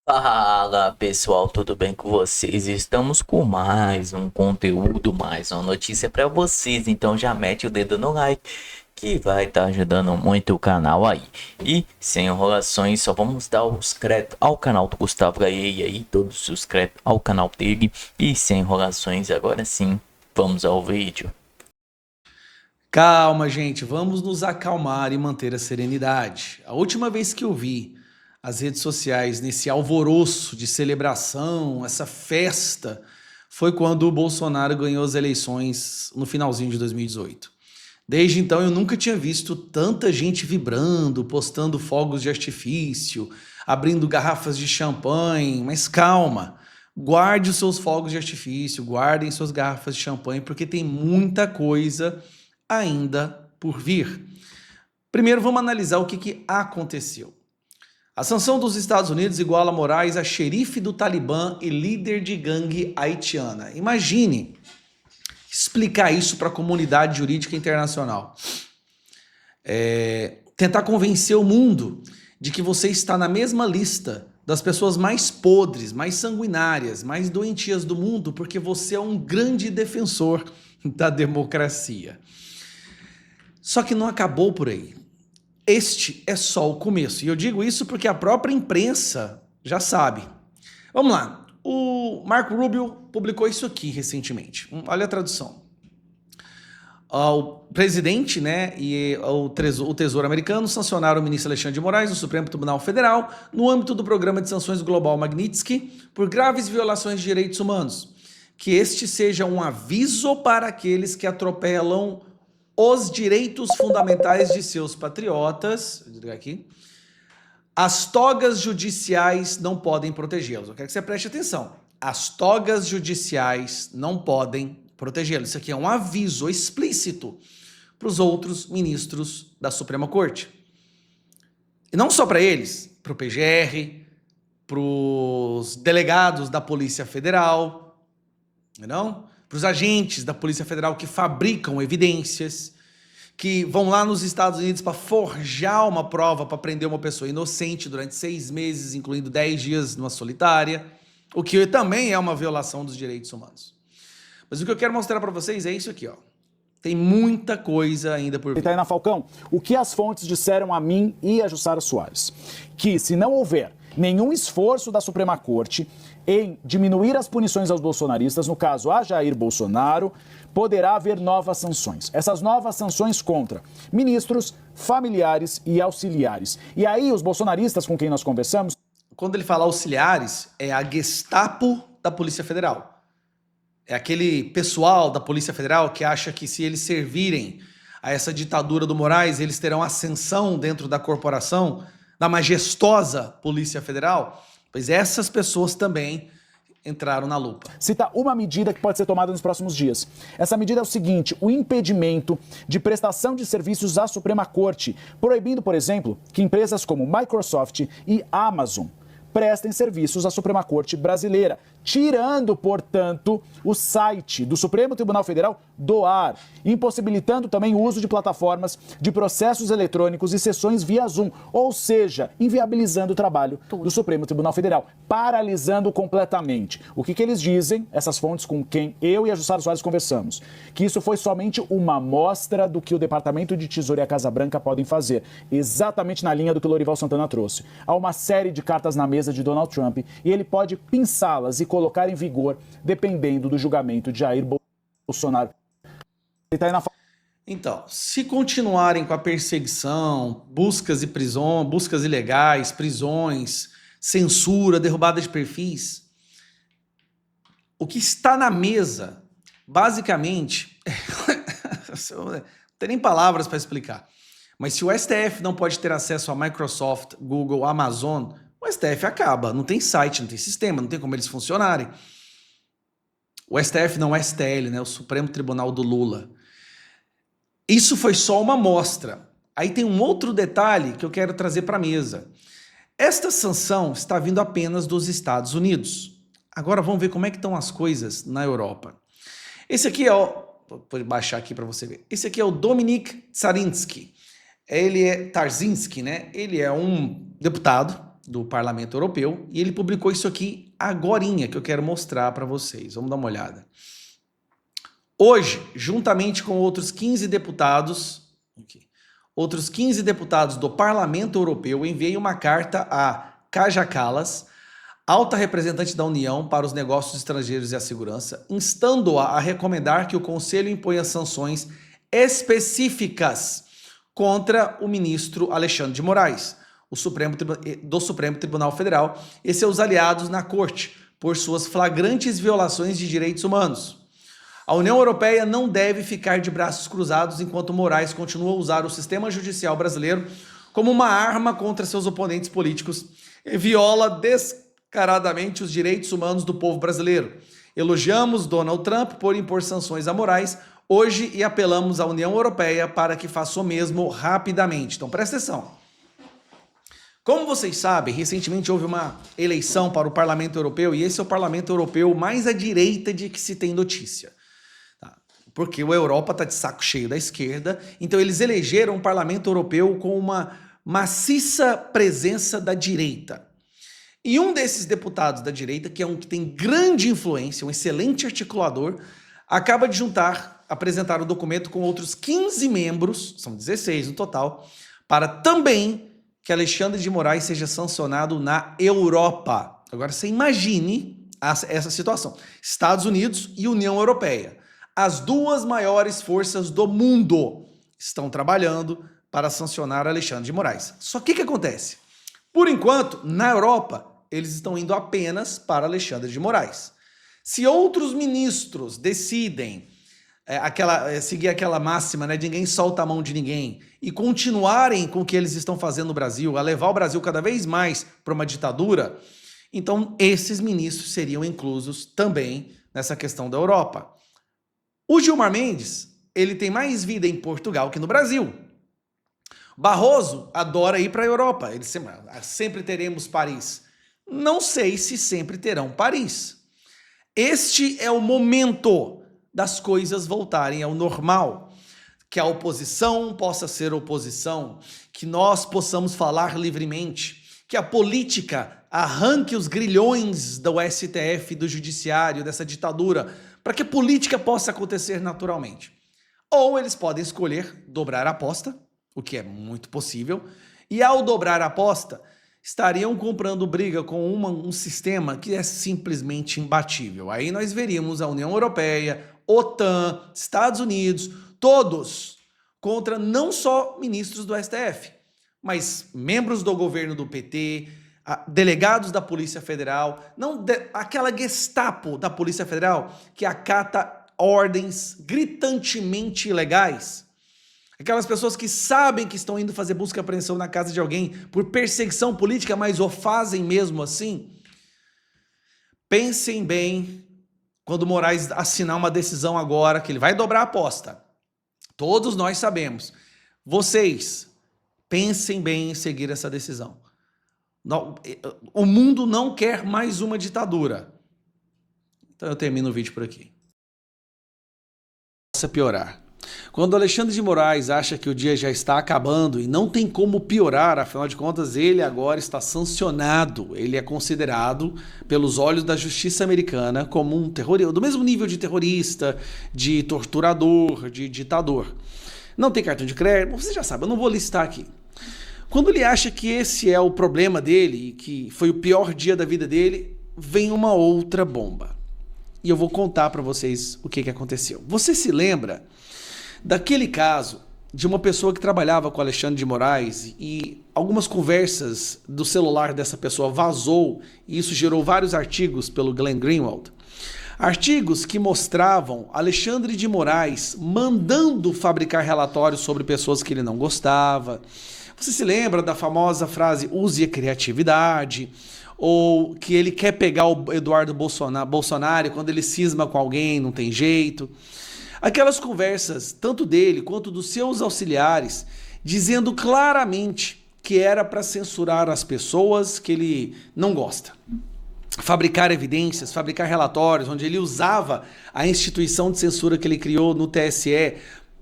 Fala pessoal, tudo bem com vocês? Estamos com mais um conteúdo, mais uma notícia para vocês. Então já mete o dedo no like que vai estar ajudando muito o canal aí. E sem enrolações, só vamos dar os créditos ao canal do Gustavo Gaia aí, todos os créditos ao canal dele. E sem enrolações, agora sim, vamos ao vídeo. Calma, gente, vamos nos acalmar e manter a serenidade. A última vez que eu vi as redes sociais nesse alvoroço de celebração, essa festa, foi quando o Bolsonaro ganhou as eleições no finalzinho de 2018. Desde então eu nunca tinha visto tanta gente vibrando, postando fogos de artifício, abrindo garrafas de champanhe, mas calma. Guarde os seus fogos de artifício, guardem suas garrafas de champanhe, porque tem muita coisa ainda por vir. Primeiro, vamos analisar o que aconteceu. A sanção dos Estados Unidos iguala Moraes a xerife do Talibã e líder de gangue haitiana. Imagine explicar isso para a comunidade jurídica internacional. Tentar convencer o mundo de que você está na mesma lista das pessoas mais podres, mais sanguinárias, mais doentias do mundo, porque você é um grande defensor da democracia. Só que não acabou por aí. Este é só o começo. E eu digo isso porque a própria imprensa já sabe. Vamos lá. O Marco Rubio publicou isso aqui recentemente. Olha a tradução. O presidente, né, e o Tesouro americano sancionaram o ministro Alexandre de Moraes no Supremo Tribunal Federal no âmbito do programa de sanções global Magnitsky por graves violações de direitos humanos. Que este seja um aviso para aqueles que atropelam os direitos fundamentais de seus patriotas. Vou desligar aqui. As togas judiciais não podem protegê-los. Eu quero que você preste atenção. As togas judiciais não podem protegê-los. Isso aqui é um aviso explícito para os outros ministros da Suprema Corte. E não só para eles, para o PGR, para os delegados da Polícia Federal, não? Para os agentes da Polícia Federal que fabricam evidências, que vão lá nos Estados Unidos para forjar uma prova para prender uma pessoa inocente durante 6 meses, incluindo 10 dias numa solitária, o que também é uma violação dos direitos humanos. Mas o que eu quero mostrar para vocês é isso aqui, ó. Tem muita coisa ainda por vir. Itaína Falcão, o que as fontes disseram a mim e a Jussara Soares? Que se não houver nenhum esforço da Suprema Corte em diminuir as punições aos bolsonaristas, no caso a Jair Bolsonaro, poderá haver novas sanções. Essas novas sanções contra ministros, familiares e auxiliares. E aí os bolsonaristas com quem nós conversamos... Quando ele fala auxiliares, é a Gestapo da Polícia Federal. É aquele pessoal da Polícia Federal que acha que se eles servirem a essa ditadura do Moraes, eles terão ascensão dentro da corporação, da majestosa Polícia Federal. Pois essas pessoas também entraram na lupa. Cita uma medida que pode ser tomada nos próximos dias. Essa medida é o seguinte: o impedimento de prestação de serviços à Suprema Corte, proibindo, por exemplo, que empresas como Microsoft e Amazon prestem serviços à Suprema Corte brasileira, tirando, portanto, o site do Supremo Tribunal Federal do ar, impossibilitando também o uso de plataformas de processos eletrônicos e sessões via Zoom, ou seja, inviabilizando o trabalho do Supremo Tribunal Federal, paralisando completamente. O que eles dizem, essas fontes com quem eu e a Jussara Soares conversamos? Que isso foi somente uma amostra do que o Departamento de Tesouro e a Casa Branca podem fazer, exatamente na linha do que o Lorival Santana trouxe. Há uma série de cartas na mesa de Donald Trump e ele pode pinçá-las e colocar em vigor dependendo do julgamento de Jair Bolsonaro. Então, se continuarem com a perseguição, buscas e prisões, buscas ilegais, prisões, censura, derrubada de perfis, o que está na mesa, basicamente, não tem nem palavras para explicar, mas se o STF não pode ter acesso a Microsoft, Google, Amazon, o STF acaba, não tem site, não tem sistema, não tem como eles funcionarem. O STF não é o STL, né? O Supremo Tribunal do Lula. Isso foi só uma amostra. Aí tem um outro detalhe que eu quero trazer para a mesa. Esta sanção está vindo apenas dos Estados Unidos. Agora vamos ver como é que estão as coisas na Europa. Esse aqui é o... Vou baixar aqui para você ver. Esse aqui é o Dominik Tarzinski. Ele é Tarzinski, né? Ele é um deputado do Parlamento Europeu, e ele publicou isso aqui agorinha, que eu quero mostrar para vocês. Vamos dar uma olhada. Hoje, juntamente com outros 15 deputados do Parlamento Europeu, enviei uma carta a Kaja Kallas, alta representante da União para os Negócios Estrangeiros e a Segurança, instando-a a recomendar que o Conselho imponha sanções específicas contra o ministro Alexandre de Moraes, do Supremo Tribunal Federal, e seus aliados na Corte, por suas flagrantes violações de direitos humanos. A União Europeia não deve ficar de braços cruzados enquanto Moraes continua a usar o sistema judicial brasileiro como uma arma contra seus oponentes políticos e viola descaradamente os direitos humanos do povo brasileiro. Elogiamos Donald Trump por impor sanções a Moraes hoje e apelamos à União Europeia para que faça o mesmo rapidamente. Então presta atenção. Como vocês sabem, recentemente houve uma eleição para o Parlamento Europeu e esse é o Parlamento Europeu mais à direita de que se tem notícia. Porque a Europa está de saco cheio da esquerda, então eles elegeram um Parlamento Europeu com uma maciça presença da direita. E um desses deputados da direita, que é um que tem grande influência, um excelente articulador, acaba de apresentar o documento com outros 15 membros, são 16 no total, para também que Alexandre de Moraes seja sancionado na Europa. Agora você imagine essa situação. Estados Unidos e União Europeia. As duas maiores forças do mundo estão trabalhando para sancionar Alexandre de Moraes. Só que o que acontece? Por enquanto, na Europa, eles estão indo apenas para Alexandre de Moraes. Se outros ministros decidem seguir aquela máxima, né, de ninguém solta a mão de ninguém, e continuarem com o que eles estão fazendo no Brasil, a levar o Brasil cada vez mais para uma ditadura, então esses ministros seriam inclusos também nessa questão da Europa. O Gilmar Mendes, ele tem mais vida em Portugal que no Brasil. Barroso adora ir para a Europa. Ele sempre teremos Paris. Não sei se sempre terão Paris. Este é o momento das coisas voltarem ao normal. Que a oposição possa ser oposição, que nós possamos falar livremente, que a política arranque os grilhões do STF, do judiciário, dessa ditadura, para que a política possa acontecer naturalmente. Ou eles podem escolher dobrar a aposta, o que é muito possível, e ao dobrar a aposta, estariam comprando briga com um sistema que é simplesmente imbatível. Aí nós veríamos a União Europeia, OTAN, Estados Unidos, todos contra não só ministros do STF, mas membros do governo do PT, delegados da Polícia Federal, aquela Gestapo da Polícia Federal que acata ordens gritantemente ilegais, aquelas pessoas que sabem que estão indo fazer busca e apreensão na casa de alguém por perseguição política, mas o fazem mesmo assim. Pensem bem quando Moraes assinar uma decisão agora, que ele vai dobrar a aposta. Todos nós sabemos. Vocês, pensem bem em seguir essa decisão. Não, o mundo não quer mais uma ditadura. Então eu termino o vídeo por aqui. Possa piorar. Quando Alexandre de Moraes acha que o dia já está acabando e não tem como piorar, afinal de contas ele agora está sancionado. Ele é considerado pelos olhos da justiça americana como um terrorista, do mesmo nível de terrorista, de torturador, de ditador. Não tem cartão de crédito, você já sabe, eu não vou listar aqui. Quando ele acha que esse é o problema dele, que foi o pior dia da vida dele, vem uma outra bomba. E eu vou contar para vocês o que aconteceu. Você se lembra daquele caso de uma pessoa que trabalhava com Alexandre de Moraes e algumas conversas do celular dessa pessoa vazou e isso gerou vários artigos pelo Glenn Greenwald? Artigos que mostravam Alexandre de Moraes mandando fabricar relatórios sobre pessoas que ele não gostava. Você se lembra da famosa frase use a criatividade? Ou que ele quer pegar o Eduardo Bolsonaro quando ele cisma com alguém, não tem jeito. Aquelas conversas, tanto dele quanto dos seus auxiliares, dizendo claramente que era para censurar as pessoas que ele não gosta. Fabricar evidências, fabricar relatórios, onde ele usava a instituição de censura que ele criou no TSE,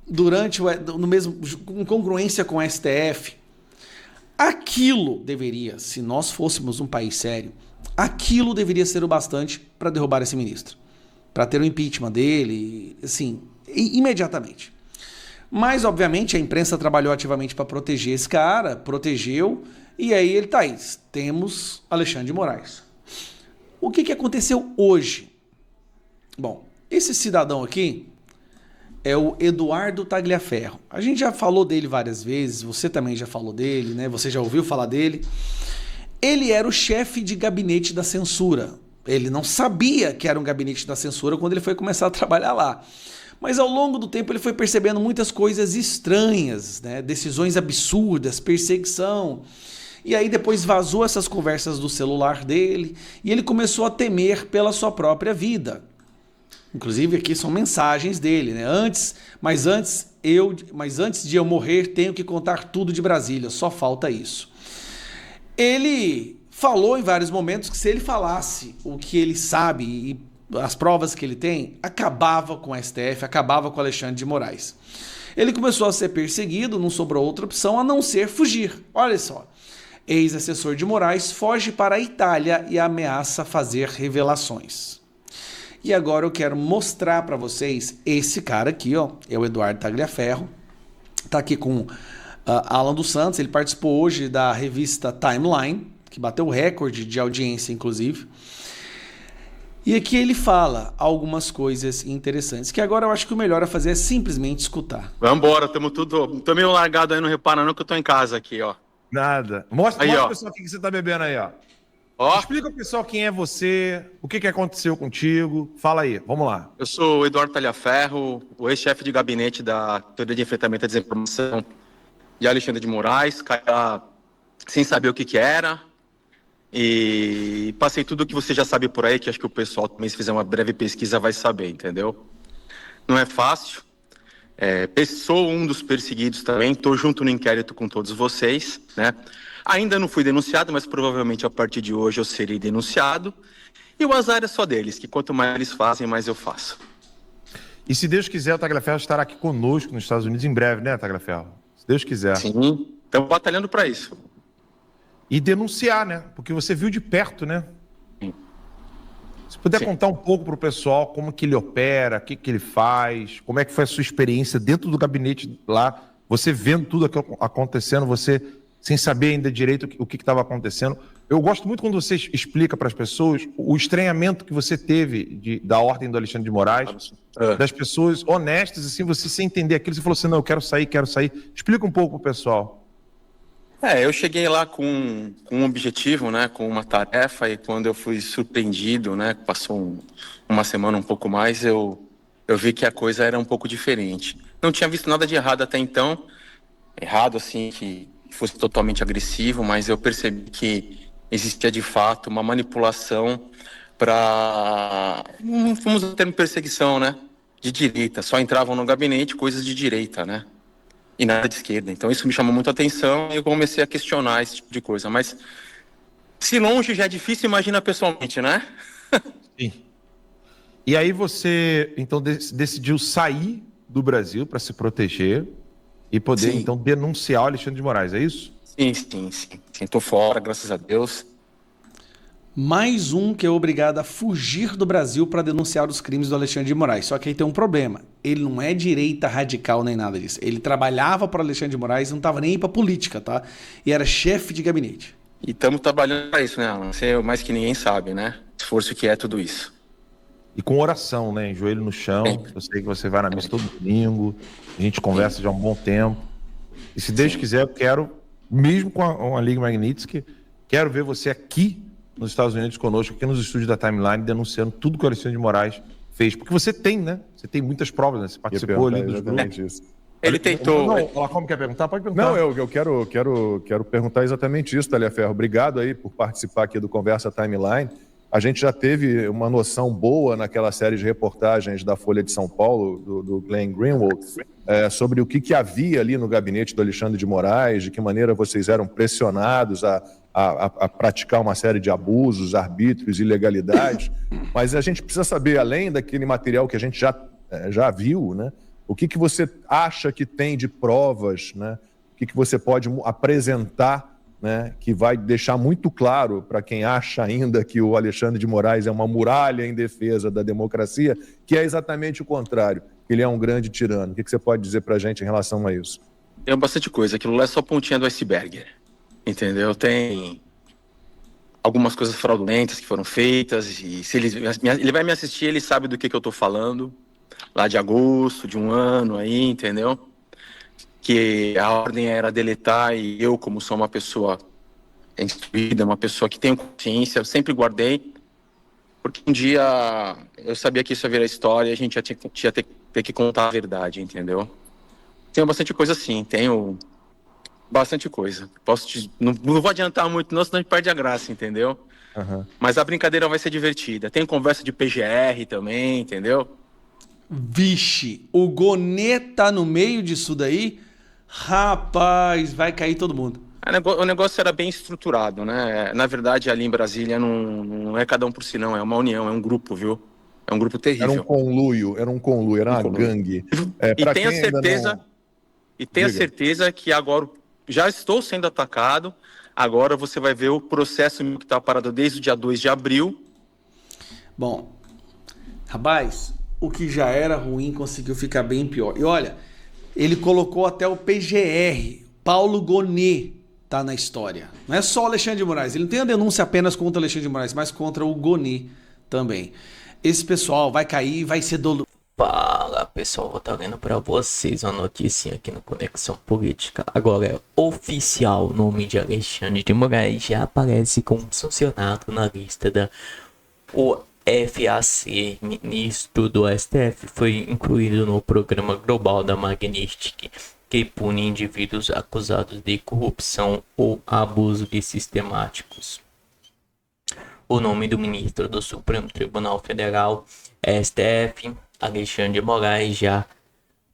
em congruência com o STF. Aquilo deveria, se nós fôssemos um país sério, aquilo deveria ser o bastante para derrubar esse ministro. Para ter o impeachment dele, assim, imediatamente. Mas, obviamente, a imprensa trabalhou ativamente para proteger esse cara, protegeu, e aí ele tá aí. Temos Alexandre de Moraes. O que aconteceu hoje? Bom, esse cidadão aqui é o Eduardo Tagliaferro. A gente já falou dele várias vezes, você também já falou dele, né? Você já ouviu falar dele. Ele era o chefe de gabinete da censura. Ele não sabia que era um gabinete da censura quando ele foi começar a trabalhar lá. Mas ao longo do tempo ele foi percebendo muitas coisas estranhas, né? Decisões absurdas, perseguição. E aí depois vazou essas conversas do celular dele e ele começou a temer pela sua própria vida. Inclusive aqui são mensagens dele, né? Mas antes de eu morrer, tenho que contar tudo de Brasília, só falta isso. Ele falou em vários momentos que se ele falasse o que ele sabe e as provas que ele tem, acabava com o STF, acabava com Alexandre de Moraes. Ele começou a ser perseguido, não sobrou outra opção a não ser fugir. Olha só, ex-assessor de Moraes foge para a Itália e ameaça fazer revelações. E agora eu quero mostrar para vocês esse cara aqui, ó, é o Eduardo Tagliaferro, tá aqui com Alan dos Santos, ele participou hoje da revista Timeline, que bateu o recorde de audiência, inclusive. E aqui ele fala algumas coisas interessantes, que agora eu acho que o melhor a fazer é simplesmente escutar. Vambora, tô meio largado aí, não repara não que eu tô em casa aqui, ó. Nada. Mostra Aí, pro ó. pessoal o que você tá bebendo aí, ó. Ó, Explica pro pessoal quem é você, o que aconteceu contigo. Fala aí, vamos lá. eu sou o Eduardo Tagliaferro, o ex-chefe de gabinete da Teoria de Enfrentamento à Desinformação de Alexandre de Moraes, cara, sem saber o que era. E passei tudo o que você já sabe por aí, que acho que o pessoal também, se fizer uma breve pesquisa, vai saber, entendeu? Não é fácil. Sou um dos perseguidos também, estou junto no inquérito com todos vocês, né? Ainda não fui denunciado, mas provavelmente a partir de hoje eu serei denunciado. E o azar é só deles, que quanto mais eles fazem, mais eu faço. E se Deus quiser, o Tagliaferro estará aqui conosco nos Estados Unidos em breve, né, Tagliaferro? Se Deus quiser. Sim, estamos batalhando para isso. E denunciar, né? Porque você viu de perto, né? Sim. Se puder Sim. contar um pouco pro pessoal como que ele opera, o que ele faz, como é que foi a sua experiência dentro do gabinete lá, você vendo tudo aquilo acontecendo, você sem saber ainda direito o que estava acontecendo. Eu gosto muito quando você explica para as pessoas o estranhamento que você teve da ordem do Alexandre de Moraes, das pessoas honestas, assim, você sem entender aquilo, você falou assim, não, eu quero sair. Explica um pouco pro pessoal. Eu cheguei lá com um objetivo, né, com uma tarefa, e quando eu fui surpreendido, né, passou uma semana, um pouco mais, eu vi que a coisa era um pouco diferente. Não tinha visto nada de errado até então, errado assim, que fosse totalmente agressivo, mas eu percebi que existia de fato uma manipulação para, vamos dizer, termo perseguição, né, de direita. Só entravam no gabinete coisas de direita, né, e nada de esquerda. Então isso me chamou muito a atenção e eu comecei a questionar esse tipo de coisa. Mas se longe já é difícil, imagina pessoalmente, né? Sim. E aí você, então, decidiu sair do Brasil para se proteger e poder, Sim. então, denunciar o Alexandre de Moraes, é isso? Sim. Tô fora, graças a Deus. Mais um que é obrigado a fugir do Brasil para denunciar os crimes do Alexandre de Moraes. Só que aí tem um problema. Ele não é direita radical nem nada disso. Ele trabalhava para o Alexandre de Moraes e não estava nem aí para política, tá? E era chefe de gabinete. E estamos trabalhando para isso, né, Alan? Você mais que ninguém sabe, né? Esforço que é tudo isso. E com oração, né? Em joelho no chão. Eu sei que você vai na missa todo domingo. A gente conversa já há um bom tempo. E se Deus quiser, eu quero, mesmo com a Liga Magnitsky, quero ver você aqui nos Estados Unidos conosco, aqui nos estúdios da Timeline, denunciando tudo que o Alexandre de Moraes fez. Porque você tem, né? Você tem muitas provas, né? Você participou ali dos grupos. Isso. Ele tentou... Não, como quer perguntar? Pode perguntar. Não, eu quero perguntar exatamente isso, Tagliaferro. Obrigado aí por participar aqui do Conversa Timeline. A gente já teve uma noção boa naquela série de reportagens da Folha de São Paulo, do Glenn Greenwald, sobre o que havia ali no gabinete do Alexandre de Moraes, de que maneira vocês eram pressionados a praticar uma série de abusos, arbítrios, ilegalidades. Mas a gente precisa saber, além daquele material que a gente já viu, né, o que você acha que tem de provas, né, o que você pode apresentar né, que vai deixar muito claro para quem acha ainda que o Alexandre de Moraes é uma muralha em defesa da democracia, que é exatamente o contrário, que ele é um grande tirano. O que você pode dizer para a gente em relação a isso? Tem bastante coisa. Aquilo lá é só pontinha do iceberg, entendeu? Tem algumas coisas fraudulentas que foram feitas, e se ele vai me assistir, ele sabe do que eu tô falando, lá de agosto, de um ano aí, entendeu? Que a ordem era deletar, e eu, como sou uma pessoa instruída, uma pessoa que tem consciência, eu sempre guardei, porque um dia eu sabia que isso ia virar história e a gente ia ter que contar a verdade, entendeu? Tenho bastante coisa assim, tenho bastante coisa. Não vou adiantar muito não, senão a gente perde a graça, entendeu? Uhum. Mas a brincadeira vai ser divertida. Tem conversa de PGR também, entendeu? Vixe, o Gonê tá no meio disso daí? Rapaz, vai cair todo mundo. O negócio era bem estruturado, né? Na verdade, ali em Brasília não é cada um por si, não. É uma união, é um grupo, viu? É um grupo terrível. Era uma gangue. E tenha certeza, certeza que agora já estou sendo atacado. Agora você vai ver o processo que está parado desde o dia 2 de abril. Bom, rapaz, o que já era ruim conseguiu ficar bem pior. E olha, ele colocou até o PGR, Paulo Gonê, tá na história. Não é só o Alexandre de Moraes. Ele não tem a denúncia apenas contra o Alexandre de Moraes, mas contra o Gonê também. Esse pessoal vai cair, vai ser doloroso. Fala pessoal, vou estar lendo para vocês uma notícia aqui no Conexão Política. Agora é oficial, o nome de Alexandre de Moraes já aparece como funcionário na lista da OFAC. Ministro do STF foi incluído no programa global da Magnitsky, que pune indivíduos acusados de corrupção ou abuso de sistemáticos. O nome do ministro do Supremo Tribunal Federal, STF, Alexandre de Moraes, já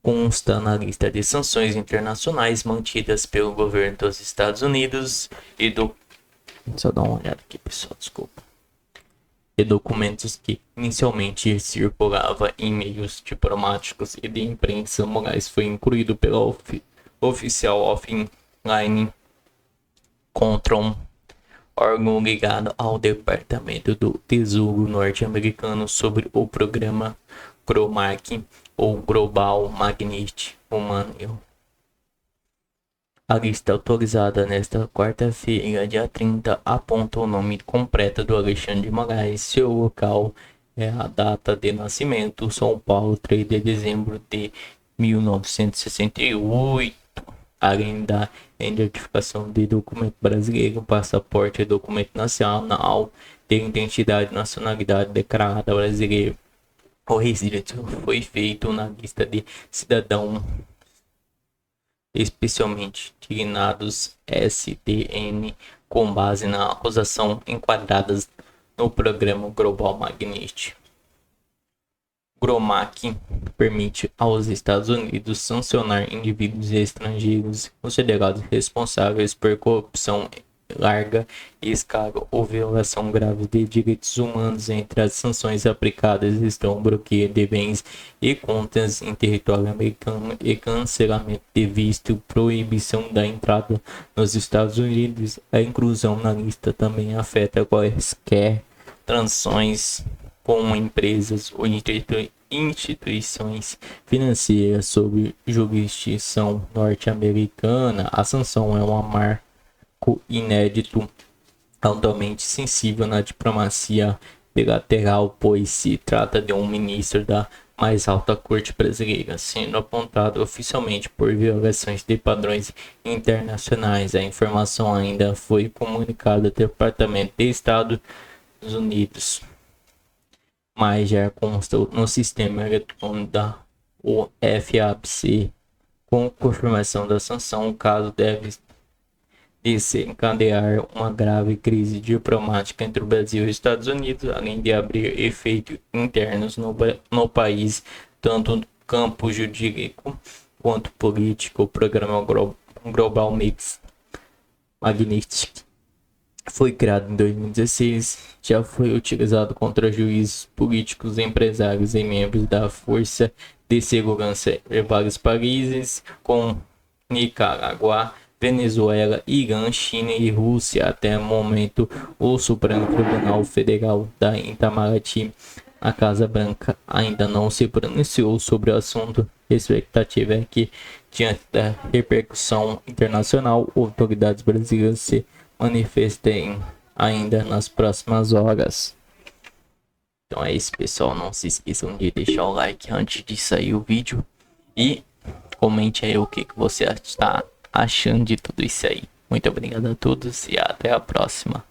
consta na lista de sanções internacionais mantidas pelo governo dos Estados Unidos e do... Só dar uma olhada aqui, pessoal, desculpa. E documentos que inicialmente circulava em meios diplomáticos e de imprensa. Moraes foi incluído pela oficial offline Control, órgão ligado ao Departamento do Tesouro norte-americano, sobre o programa GROMAC ou Global Magnitsky Humanity. A lista atualizada nesta quarta-feira, dia 30, aponta o nome completo do Alexandre de Moraes. Seu local é a data de nascimento: São Paulo, 3 de dezembro de 1968. Além da identificação de documento brasileiro, passaporte e documento nacional de identidade e nacionalidade declarada brasileiro, o registro foi feito na lista de cidadãos especialmente dignados SDN com base na acusação enquadradas no programa Global Magnitsky. GROMAC permite aos Estados Unidos sancionar indivíduos estrangeiros considerados responsáveis por corrupção larga escala ou violação grave de direitos humanos. Entre as sanções aplicadas estão bloqueio de bens e contas em território americano e cancelamento de visto, proibição da entrada nos Estados Unidos. A inclusão na lista também afeta quaisquer transações com empresas ou instituições financeiras sob jurisdição norte-americana. A sanção é um marco inédito, altamente sensível na diplomacia bilateral, pois se trata de um ministro da mais alta corte brasileira, sendo apontado oficialmente por violações de padrões internacionais. A informação ainda foi comunicada ao Departamento de Estados Unidos, mas já constou no sistema eletrônico da OFAC. Com confirmação da sanção, o caso deve desencadear uma grave crise diplomática entre o Brasil e os Estados Unidos, além de abrir efeitos internos no país, tanto no campo jurídico quanto político. O programa Global Magnitsky foi criado em 2016, já foi utilizado contra juízes políticos, empresários e membros da Força de Segurança em vários países, como Nicarágua, Venezuela, Irã, China e Rússia. Até o momento, o Supremo Tribunal Federal da Itamaraty, a Casa Branca, ainda não se pronunciou sobre o assunto. A expectativa é que, diante da repercussão internacional, autoridades brasileiras se manifestem ainda nas próximas horas. Então é isso, pessoal. Não se esqueçam de deixar o like antes de sair o vídeo. E comente aí o que você está achando de tudo isso aí. Muito obrigado a todos e até a próxima.